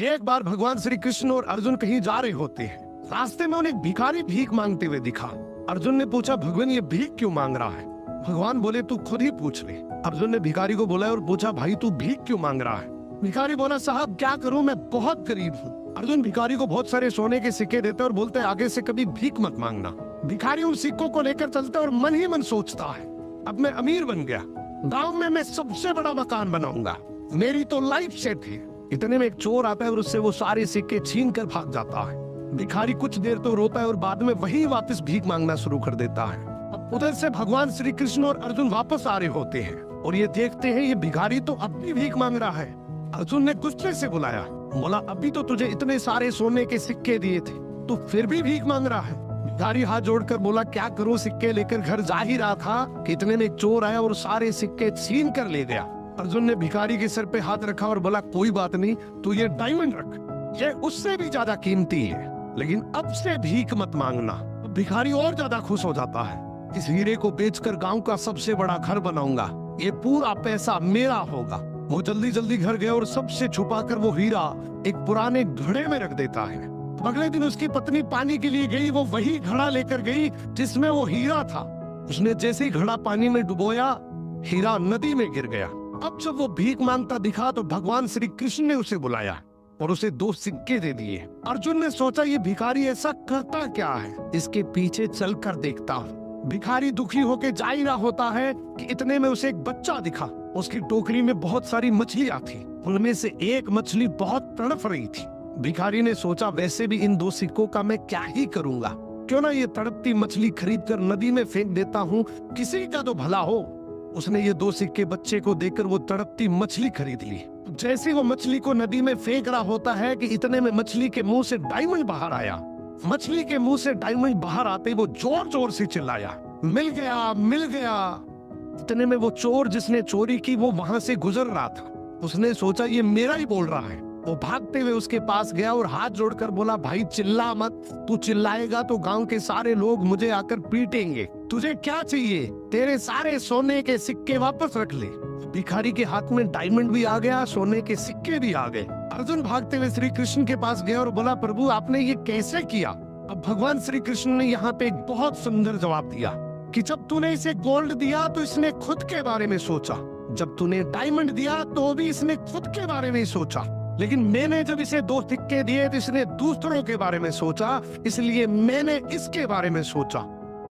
एक बार भगवान श्री कृष्ण और अर्जुन कहीं जा रहे होते हैं। रास्ते में उन्हें भिखारी भीख मांगते हुए दिखा। अर्जुन ने पूछा, भगवान ये भीख क्यों मांग रहा है? भगवान बोले, तू खुद ही पूछ ले। अर्जुन ने भिखारी को बोला और पूछा, भाई तू भीख क्यों मांग रहा है? भिखारी बोला, साहब क्या करूं, मैं बहुत गरीब हूँ। अर्जुन भिखारी को बहुत सारे सोने के सिक्के देते और बोलते, आगे से कभी भीख मत मांगना। भिखारी उन सिक्कों को लेकर चलता और मन ही मन सोचता है, अब मैं अमीर बन गया, गांव में मैं सबसे बड़ा मकान बनाऊंगा, मेरी तो लाइफ सेट है। इतने में एक चोर आता है और उससे वो सारे सिक्के छीन कर भाग जाता है। भिखारी कुछ देर तो रोता है और बाद में वही वापस भीख मांगना शुरू कर देता है। अब उधर से भगवान श्री कृष्ण और अर्जुन वापस आ रहे होते हैं और ये देखते हैं ये भिखारी तो अब भी भीख मांग रहा है। अर्जुन ने गुस्से से बुलाया, बोला, अभी तो तुझे इतने सारे सोने के सिक्के दिए थे, तू फिर भी भीख मांग रहा है। भिखारी हाथ जोड़कर बोला, क्या करूं, सिक्के लेकर घर जा ही रहा था कि इतने में एक चोर आया और सारे सिक्के छीन कर ले गया। अर्जुन ने भिखारी के सर पे हाथ रखा और बोला, कोई बात नहीं, तू ये डायमंड रख, ये उससे भी ज्यादा कीमती है, लेकिन अब से भीख मत मांगना। भिखारी और ज्यादा खुश हो जाता है, इस हीरे को बेचकर गांव का सबसे बड़ा घर बनाऊंगा, ये पूरा पैसा मेरा होगा। वो जल्दी जल्दी घर गया और सबसे छुपाकर वो हीरा एक पुराने घड़े में रख देता है। अगले दिन उसकी पत्नी पानी के लिए गई, वो वही घड़ा लेकर गई जिसमें वो हीरा था। उसने जैसे ही घड़ा पानी में डुबोया, हीरा नदी में गिर गया। अब जब वो भीख मांगता दिखा तो भगवान श्री कृष्ण ने उसे बुलाया और उसे 2 सिक्के दे दिए। अर्जुन ने सोचा, ये भिखारी ऐसा करता क्या है, इसके पीछे चलकर देखता हूँ। भिखारी दुखी होकर जा ही रहा होता है कि इतने में उसे एक बच्चा दिखा। उसकी टोकरी में बहुत सारी मछलियां थी, उनमें से एक मछली बहुत तड़प रही थी। भिखारी ने सोचा, वैसे भी इन 2 सिक्कों का मैं क्या ही करूंगा, क्यों ना ये तड़पती मछली खरीद कर नदी में फेंक देता हूँ, किसी का तो भला हो। उसने ये 2 सिक्के बच्चे को देकर वो तड़पती मछली खरीद ली। जैसे वो मछली को नदी में फेंक रहा होता है कि इतने में मछली के मुंह से डायमंड बाहर आया। मछली के मुंह से डायमंड बाहर आते वो जोर जोर से चिल्लाया, मिल गया, मिल गया। इतने में वो चोर जिसने चोरी की वो वहां से गुजर रहा था। उसने सोचा, ये मेरा ही बोल रहा है। वो भागते हुए उसके पास गया और हाथ जोड़कर बोला, भाई चिल्ला मत, तू चिल्लाएगा तो गांव के सारे लोग मुझे आकर पीटेंगे। तुझे क्या चाहिए? तेरे सारे सोने के सिक्के वापस रख ले। भिखारी के हाथ में डायमंड भी आ गया, सोने के सिक्के भी आ गए। अर्जुन भागते हुए श्री कृष्ण के पास गया और बोला, प्रभु आपने ये कैसे किया? अब भगवान श्री कृष्ण ने यहाँ पे एक बहुत सुंदर जवाब दिया कि जब तूने इसे गोल्ड दिया तो इसने खुद के बारे में सोचा, जब तूने डायमंड दिया तो भी इसने खुद के बारे में सोचा, लेकिन मैंने जब इसे 2 सिक्के दिए तो इसने दूसरों के बारे में सोचा, इसलिए मैंने इसके बारे में सोचा।